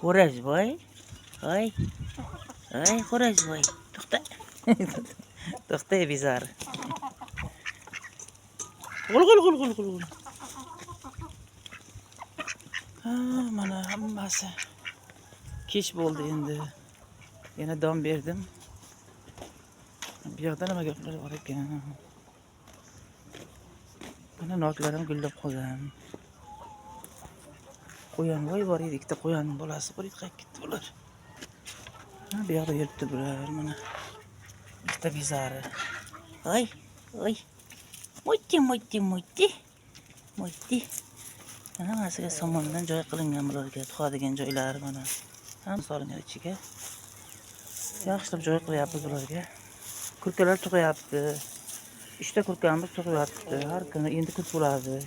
xo'rozboy. Voy. Voy, xo'rozboy. To'xta. To'xta, bizar. G'ul. Ha, mana hammasi. Kech bo'ldi endi. Yana dom berdim. Bu yoqda nima gaplar bor ekan? Mana noklarim gullab qolgan. Qo'yanvoy bor edi, ikkita qo'yanning bolasi bor edi, qayerga ketdi bular? Ha, bu yoqda yuribdi bular, mana. Ikkita bizari. Voy. Mo'tti. Mana masiga somondan joy qilingan bularga, tuxadigan joylari mana. Ham solingan ichiga. Yaxshilab joy qilyapmiz bularga. Kurkalar tug'yapti. 3 ta kurkamiz tug'yapti. Har kuni endi kut bo'ladi.